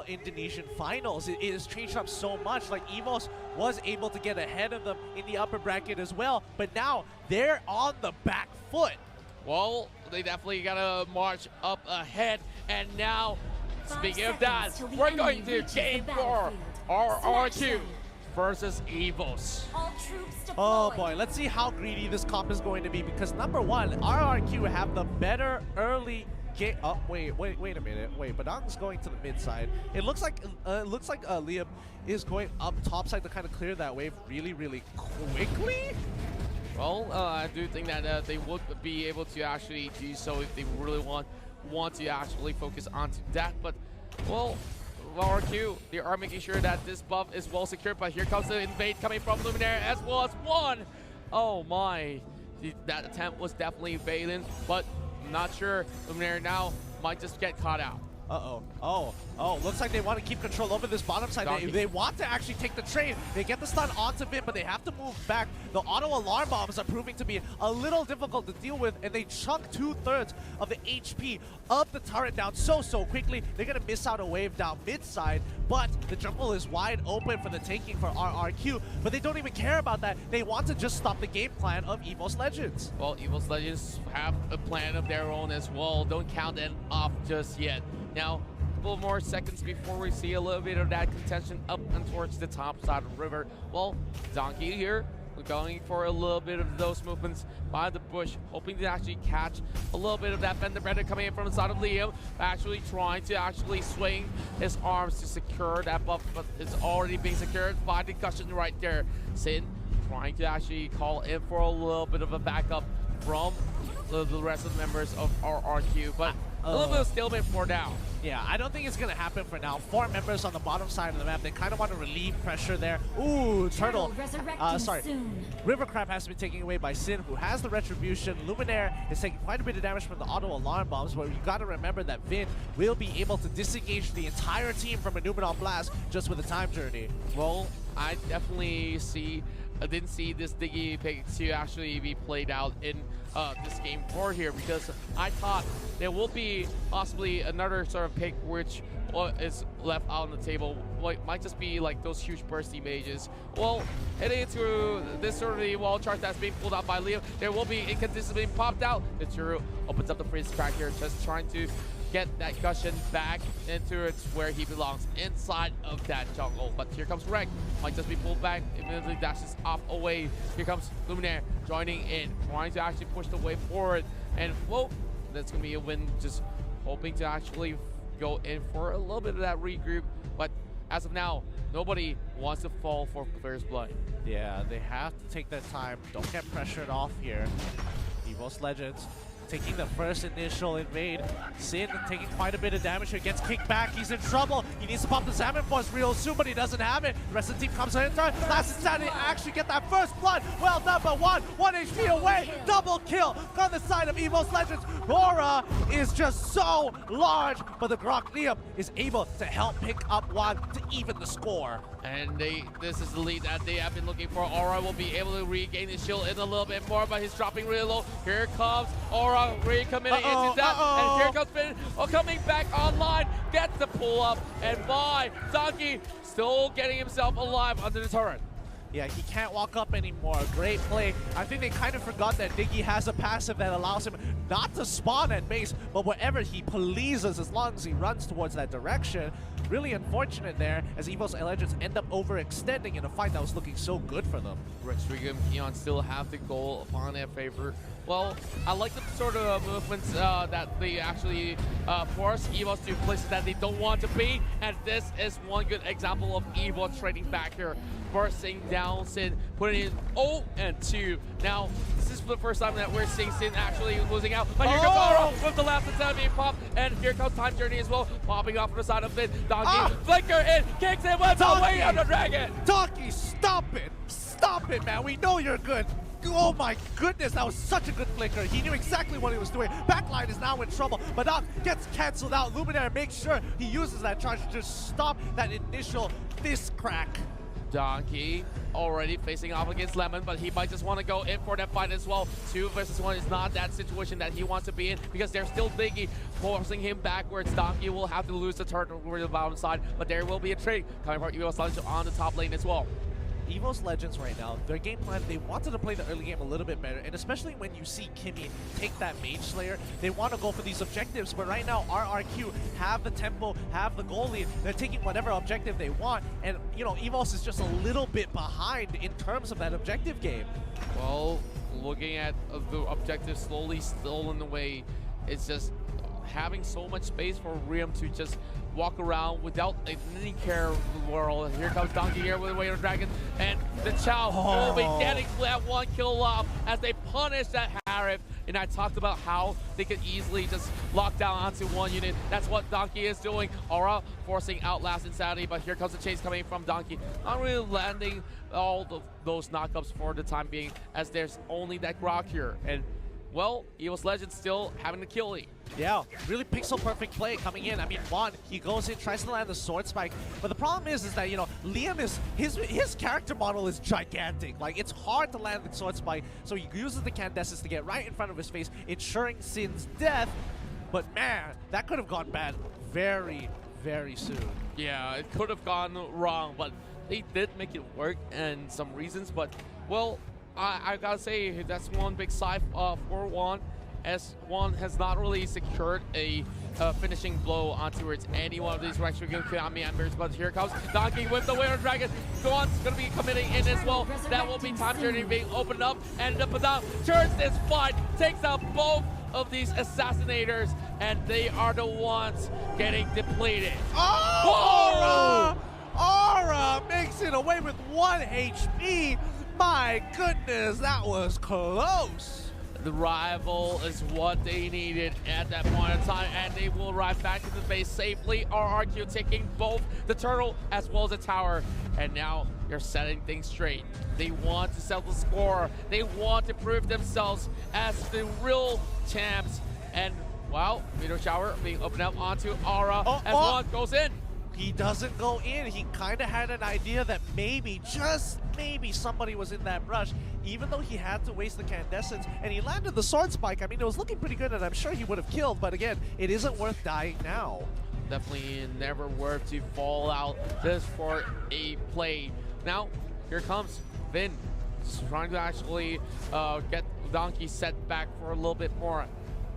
Indonesian finals. It has changed up so much. Like EVOS was able to get ahead of them in the upper bracket as well, but now they're on the back foot. Well, they definitely gotta march up ahead, and now, speaking of that, we're going to Game 4 RRQ versus EVOS. Oh boy, let's see how greedy this comp is going to be, because number one, RRQ have the better early game. Oh wait a minute. Wait, Badang's going to the mid side. It looks like Liam is going up top side to kind of clear that wave really quickly. Well, I do think that they would be able to actually do so if they really want to actually focus onto that. But well, RRQ, they are making sure that this buff is well secured. But here comes the invade coming from Luminaire as well as one. Oh my, that attempt was definitely failing, but I'm not sure. Luminaire now might just get caught out. Oh, looks like they want to keep control over this bottom side. They want to actually take the trade. They get the stun onto Vin, but they have to move back. The auto alarm bombs are proving to be a little difficult to deal with, and they chunk 2/3 of the HP of the turret down so quickly. They're going to miss out a wave down mid side, but the jungle is wide open for the taking for RRQ, but they don't even care about that. They want to just stop the game plan of EVOS Legends. Well, EVOS Legends have a plan of their own as well. Don't count them off just yet. Now, a couple more seconds before we see a little bit of that contention up and towards the top side of the river. Well, Donkey here, we're going for a little bit of those movements by the bush, hoping to actually catch a little bit of that fender bender coming in from the side of Liam, actually trying to actually swing his arms to secure that buff, but it's already being secured by the cushion right there. Sin trying to actually call in for a little bit of a backup from the rest of the members of RRQ, but a little bit of stalemate for now. Yeah, I don't think it's going to happen for now. 4 members on the bottom side of the map. They kind of want to relieve pressure there. Ooh, Turtle. River Crab has been taken away by Sin, who has the Retribution. Luminaire is taking quite a bit of damage from the auto alarm bombs, but you got to remember that Vin will be able to disengage the entire team from a Numenor Blast just with a time journey. Well, I definitely didn't see this Diggy pick to actually be played out in this game 4 here, because I thought there will be possibly another sort of pick which is left out on the table. What might just be like those huge bursty mages. Well, heading into this sort of the wall charge that's being pulled out by Liam, there will be inconsistency being popped out. The Churu opens up the freeze crack here, just trying to get that cushion back into its where he belongs, inside of that jungle. But here comes Rek, might just be pulled back, immediately dashes off away. Here comes Luminaire joining in, trying to actually push the way forward. And whoa, that's gonna be a win, just hoping to actually go in for a little bit of that regroup. But as of now, nobody wants to fall for first blood. Yeah, they have to take their time. Don't get pressured off here. EVOS Legends taking the first initial invade. Sin taking quite a bit of damage here, gets kicked back, he's in trouble. He needs to pop the Salmon Force real soon, but he doesn't have it. The rest of the team comes in turn. Last Insanity actually get that first blood. Well done, but 1 HP away. Double kill on the side of EVOS Legends. Aura is just so large, but the Grok Liam is able to help pick up 1 to even the score. And this is the lead that they have been looking for. Aura will be able to regain his shield in a little bit more, but he's dropping really low. Here comes Aura recommitting into that, and here comes Finn coming back online, gets the pull up, and by Donkey still getting himself alive under the turret. Yeah, he can't walk up anymore. Great play. I think they kind of forgot that Diggy has a passive that allows him not to spawn at base, but wherever he pleases, as long as he runs towards that direction. Really unfortunate there, as EVOS Legends end up overextending in a fight that was looking so good for them. Rodrigo and Peon still have the goal upon their favor. Well, I like the sort of movements that they actually force EVOS to places that they don't want to be, and this is one good example of EVOS trading back here. Bursting down Sin, putting in 0 and 2. Now, this is the first time that we're seeing Sin actually losing out. But here comes Aura with the last attempt being popped, and here comes Time Journey as well, popping off from the side of Finn. Donkey, flicker in, kicks it, went away on the dragon. Donkey, stop it! Stop it, man! We know you're good. Oh my goodness, that was such a good flicker. He knew exactly what he was doing. Backline is now in trouble, but Doc gets cancelled out. Luminaire makes sure he uses that charge to just stop that initial fist crack. Donkey already facing off against Lemon, but he might just want to go in for that fight as well. 2 versus 1 is not that situation that he wants to be in because they're still Diggy forcing him backwards. Donkey will have to lose the turn over the bottom side, but there will be a trade coming from EVOS Legends on the top lane as well. EVOS Legends right now, their game plan, they wanted to play the early game a little bit better, and especially when you see Kimmy take that Mage Slayer, they want to go for these objectives, but right now RRQ have the tempo, have the goal lead, they're taking whatever objective they want, and you know, EVOS is just a little bit behind in terms of that objective game. Well, looking at the objective slowly stolen away, it's just having so much space for Riem to just walk around without any care of the world. Here comes Donkey here with the Way of the Dragon, and the Chow will be getting that 1 kill off as they punish that Harif. And I talked about how they could easily just lock down onto 1 unit. That's what Donkey is doing. Aura forcing Outlast Insanity, but here comes the chase coming from Donkey. Not really landing all those knockups for the time being, as there's only that Grok here. And well, EVOS Legends still having the kill lead. Yeah, really pixel perfect play coming in. I mean, Juan, he goes in, tries to land the sword spike, but the problem is that, you know, Liam is, his character model is gigantic. Like, it's hard to land the sword spike, so he uses the Candescence to get right in front of his face, ensuring Sin's death. But man, that could have gone bad very, very soon. Yeah, it could have gone wrong, but they did make it work and some reasons, but, well, I gotta say, that's one big sigh for Juan, as Juan has not really secured a finishing blow onto any one of these Rex-Regular Konami Embers, but here comes Donkey with the Way of the Dragon. Juan's gonna be committing in as well. That will be time journey being opened up, and the Padam turns this fight, takes out both of these assassinators, and they are the ones getting depleted. Oh! Aura makes it away with 1 HP. My goodness, that was close. The rival is what they needed at that point in time, and they will arrive back to the base safely. RRQ taking both the turtle as well as the tower, and now they're setting things straight. They want to settle the score. They want to prove themselves as the real champs. And wow, meteor shower being opened up onto Aura as one goes in. He doesn't go in. He kind of had an idea that maybe, just maybe, somebody was in that brush, even though he had to waste the Candescence, and he landed the sword spike. I mean, it was looking pretty good, and I'm sure he would have killed, but again, it isn't worth dying now. Definitely never worth to fall out just for a play. Now, here comes Vin, just trying to actually get Donkey set back for a little bit more.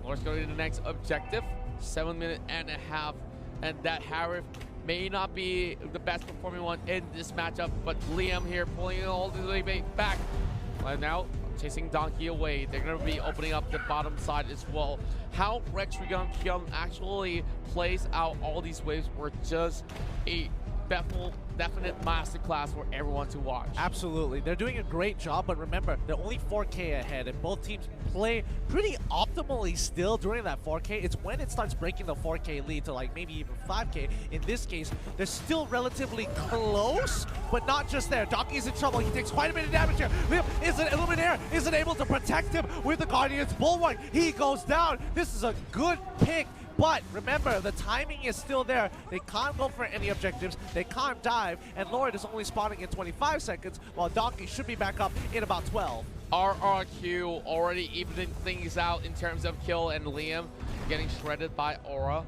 Let's go to the next objective, 7.5 minutes, and that Harif may not be the best performing one in this matchup, but Liam here pulling it all the way back. And now chasing Donkey away. They're going to be opening up the bottom side as well. How Rex-Regular actually plays out all these waves were just a definite masterclass for everyone to watch. Absolutely. They're doing a great job, but remember, they're only 4K ahead, and both teams play pretty optimally still during that 4K. It's when it starts breaking the 4K lead to like maybe even 5K. In this case, they're still relatively close, but not just there. Donkey's in trouble. He takes quite a bit of damage here. Illuminaire isn't able to protect him with the Guardian's Bulwark. He goes down. This is a good pick. But remember, the timing is still there. They can't go for any objectives. They can't dive. And Lord is only spawning in 25 seconds, while Donkey should be back up in about 12. RRQ already evening things out in terms of kill, and Liam getting shredded by Aura.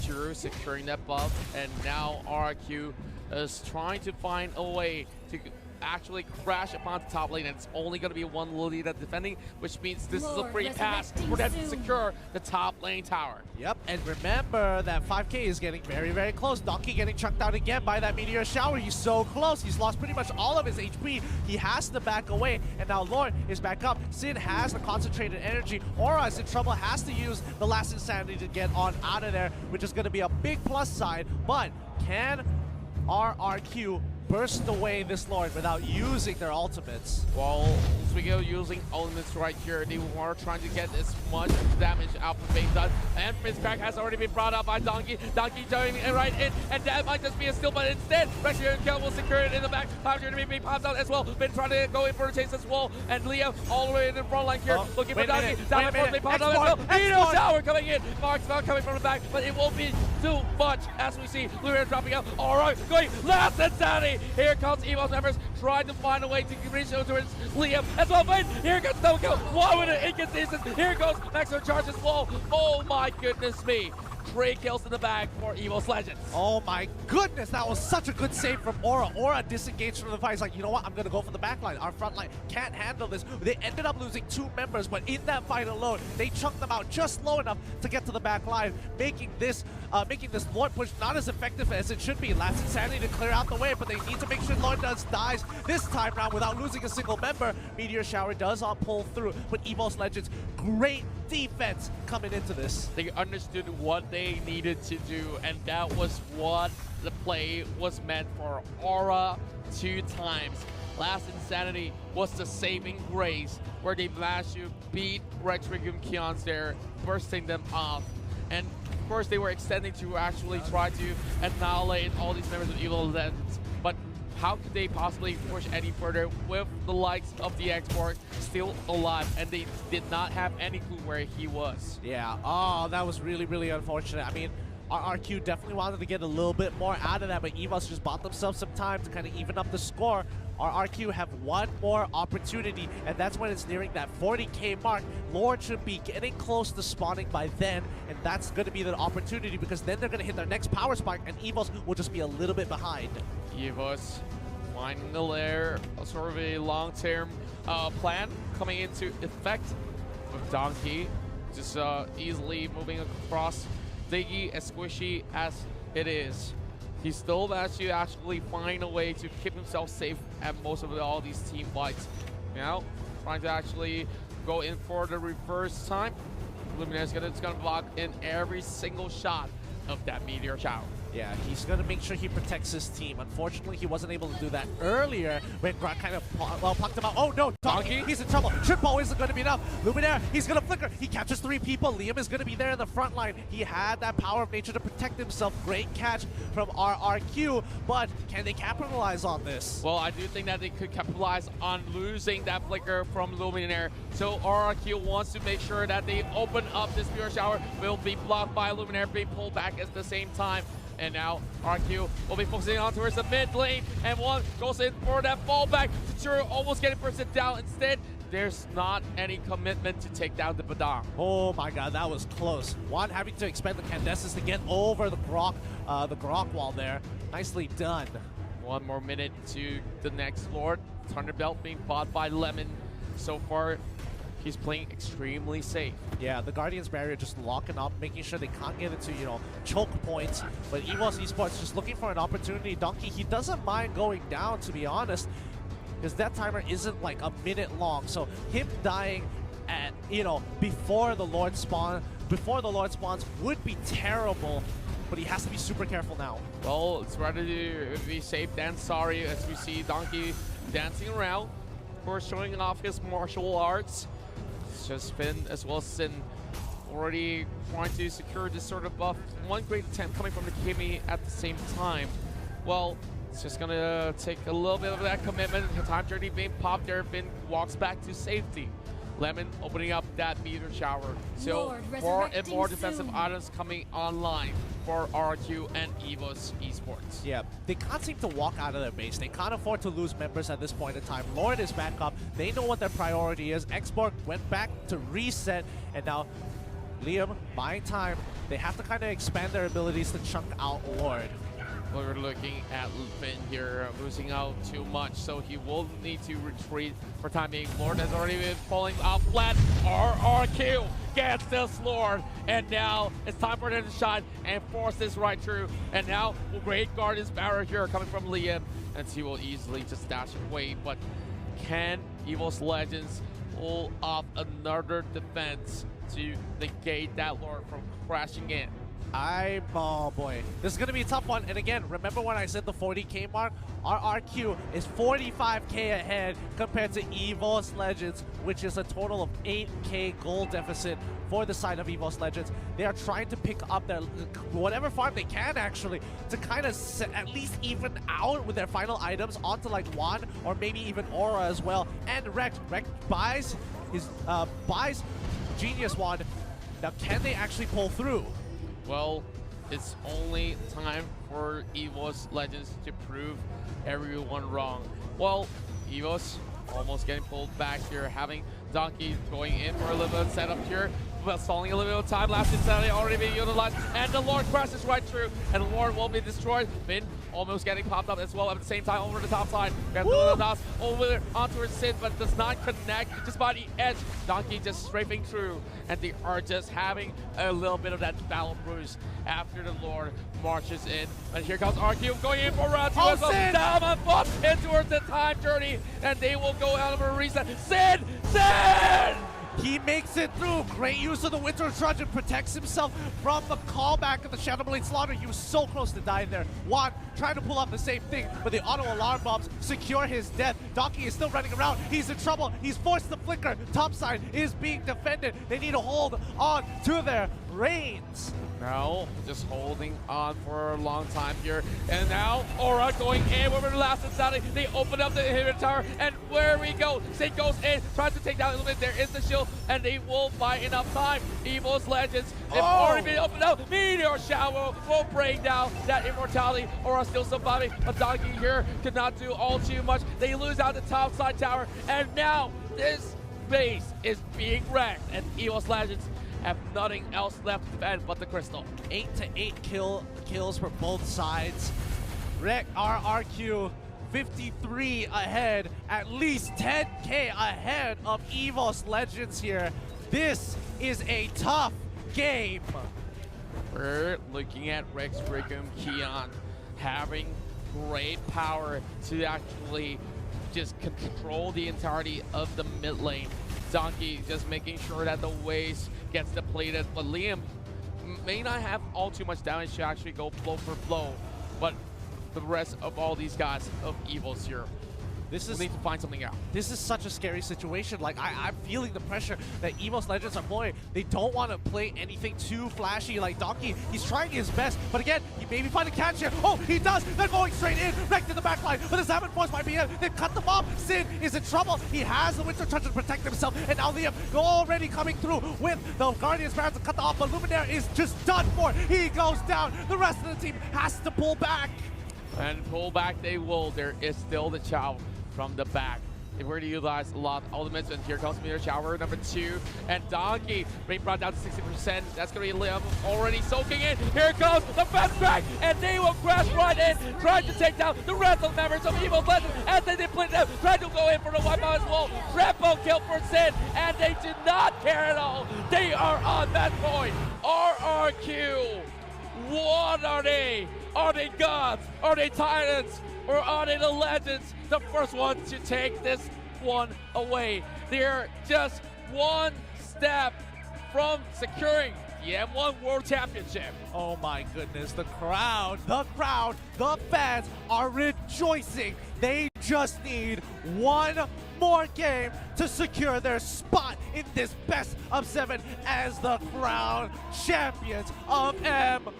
Drew securing that buff, and now RRQ is trying to find a way to actually crash upon the top lane, and it's only going to be one Lolita defending, which means this is a free pass for them to secure the top lane tower. Yep, and remember that 5K is getting very, very close. Donkey getting chucked out again by that meteor shower. He's so close. He's lost pretty much all of his HP. He has to back away, and now Lord is back up. Sin has the concentrated energy. Aura is in trouble, has to use the last insanity to get on out of there, which is going to be a big plus side. But can RRQ burst away this Lord without using their ultimates? Well, Oswego using ultimates right here. They are trying to get as much damage out from being done. And Fizzcrack has already been brought up by Donkey. Donkey jumping right in, and that might just be a steal, but instead, Rex-Regular Kill will secure it in the back. 500 being popped out as well. Been trying to go in for a chase as well. And Liam all the way in the front line here, looking for Donkey. Down the front, they popped out as well. Meteor shower coming in. Mark's not coming from the back, but it will be too much as we see Luminar dropping out. All right, going last insanity. Here comes EVOS members trying to find a way to reach out towards Liam as well. Wait, here goes double kill. Why would it inconsistent? Here goes Maxwell charges wall. Oh my goodness me. 3 kills in the bag for EVOS Legends. Oh my goodness, that was such a good save from Aura. Aura disengaged from the fight. He's like, you know what, I'm gonna go for the backline. Our front line can't handle this. They ended up losing 2 members, but in that fight alone, they chunked them out just low enough to get to the back line, making this Lord push not as effective as it should be. Last Insanity to clear out the way, but they need to make sure Lord dies this time round without losing a single member. Meteor Shower does pull through, but EVOS Legends, great defense coming into this. They understood what they needed to do, and that was what the play was meant for. Aura 2 times. Last Insanity was the saving grace, where they managed to beat Retrigium Keons there, bursting them off. And of course they were extending to actually try to annihilate all these members of EVOS Legends. But how could they possibly push any further with the likes of the Export still alive, and they did not have any clue where he was? Yeah, oh, that was really, really unfortunate. I mean, RRQ definitely wanted to get a little bit more out of that, but EVOS just bought themselves some time to kind of even up the score. RRQ have one more opportunity, and that's when it's nearing that 40k mark. Lord should be getting close to spawning by then, and that's going to be the opportunity, because then they're going to hit their next power spike, and EVOS will just be a little bit behind. EVOS finding the lair, sort of a long-term plan coming into effect with Donkey just easily moving across Diggy, as squishy as it is. He still managed to actually find a way to keep himself safe at most of all these team fights. Now, trying to actually go in for the reverse time. Luminar is gonna block in every single shot of that Meteor Shower. Yeah, he's going to make sure he protects his team. Unfortunately, he wasn't able to do that earlier when Grant kind of pucked him out. Oh no, Donkey, he's in trouble. Triple isn't going to be enough. Luminaire, he's going to flicker. He captures 3 people. Liam is going to be there in the front line. He had that power of nature to protect himself. Great catch from RRQ, but can they capitalize on this? Well, I do think that they could capitalize on losing that flicker from Luminaire. So RRQ wants to make sure that they open up this Meteor Shower. Will be blocked by Luminaire, being pulled back at the same time. And now RQ will be focusing on towards the mid lane, and one goes in for that fallback. Tsuru almost getting bursted down. Instead, there's not any commitment to take down the Badang. Oh my god, that was close. One having to expend the Candesis to get over the Grok wall there. Nicely done. 1 more minute to the next Lord. Thunderbelt being bought by Lemon. So far, he's playing extremely safe. Yeah, the Guardian's Barrier just locking up, making sure they can't get into, you know, choke points. But EVOS Esports just looking for an opportunity. Donkey, he doesn't mind going down, to be honest, because that timer isn't like a minute long. So him dying at, you know, before the Lord spawns would be terrible. But he has to be super careful now. Well, it's rather to be safe than sorry, as we see Donkey dancing around, of course showing off his martial arts. It's just been, as well as Sin, already trying to secure this sort of buff. One great attempt coming from the Kimi at the same time. Well, it's just gonna take a little bit of that commitment. The time journey being popped there, Finn walks back to safety. Lemon opening up that Meteor Shower. So more and more defensive items coming online for RRQ and EVOS Esports. Yeah, they can't seem to walk out of their base. They can't afford to lose members at this point in time. Lord is back up. They know what their priority is. Export went back to reset, and now Liam buying time. They have to kind of expand their abilities to chunk out Lord. We're looking at Finn here, losing out too much, so he will need to retreat for time being. Lord has already been falling out flat. RRQ gets this Lord, and now it's time for them to shine and force this right through. And now Great Guardian's Barrier here coming from Liam, and he will easily just dash away. But can EVOS Legends pull off another defense to negate that Lord from crashing in? Oh boy, this is going to be a tough one. And again, remember when I said the 40k mark? RRQ is 45k ahead compared to EVOS Legends, which is a total of 8k goal deficit for the side of EVOS Legends. They are trying to pick up their whatever farm they can, actually, to kind of at least even out with their final items onto like Juan or maybe even Aura as well. And Rekt buys his Genius Wand. Now, can they actually pull through? Well, it's only time for EVOS Legends to prove everyone wrong. Well, EVOS almost getting pulled back here, having Donkey going in for a little bit of setup here, but stalling a little bit of time. Last insanity already being utilized, and the Lord crashes right through, and the Lord will be destroyed. Finn almost getting popped up as well at the same time over the top side. Got the DOS over there onto his Sin, but does not connect just by the edge. Donkey just strafing through, and they are just having a little bit of that battle bruise after the Lord marches in. And here comes RRQ going in for round 2 as well. Down on foot in towards the time journey, and they will go out of a reset. Sin! He makes it through. Great use of the Winter Trudge and protects himself from the callback of the Shadowblade Slaughter. He was so close to dying there. Juan trying to pull off the same thing, but the auto alarm bombs secure his death. Donkey is still running around. He's in trouble. He's forced to flicker. Topside is being defended. They need to hold on to their reins. Now, just holding on for a long time here. And now, Aura going in over the last insanity. They open up the inhibitor tower, and where we go. Sin goes in, tries to take down a little bit. There is the shield, and they will buy enough time. EVOS Legends, they've already been opened up. Meteor Shower will break down that immortality. Aura still surviving. A Donkey here could not do all too much. They lose out the top side tower, and now this base is being wrecked, and EVOS Legends have nothing else left to defend but the crystal. 8 to 8 kills for both sides. RRQ 53 ahead, at least 10k ahead of EVOS Legends here. This is a tough game. We're looking at Rex, Riggum, Keon having great power to actually just control the entirety of the mid lane. Donkey just making sure that the waste gets depleted, but Liam may not have all too much damage to actually go blow for blow, but the rest of all these guys of EVOS here, we'll need to find something out. This is such a scary situation. Like, I'm feeling the pressure that EVOS Legends are pulling. They don't want to play anything too flashy. Like Donkey, he's trying his best, but again, he maybe find a catch here. Oh, he does! They're going straight in, wrecked in the backline, but the Salmon Force might be in. They've cut them off. Sin is in trouble. He has the Winter Touch to protect himself, and now Liam already coming through with the Guardian's Barons to cut them off, but Luminaire is just done for. He goes down. The rest of the team has to pull back. And pull back they will. There is still the Chow from the back. They were to utilize a lot of ultimates, and here comes Meteor Shower number 2, and Donkey being brought down to 60%. That's going to be Liam already soaking in. Here comes the fast track, and they will crash right in, trying to take down the rest of the members of EVOS Legends as they deplete them, trying to go in for the wipeout as well. Triple kill for Sin, and they do not care at all. They are on that point. RRQ, what are they? Are they gods? Are they titans? Or are they the legends? The first one to take this one away. They're just one step from securing the M1 World Championship. Oh my goodness, the crowd, the fans are rejoicing. They just need one more game to secure their spot in this best of 7 as the crown champions of M1.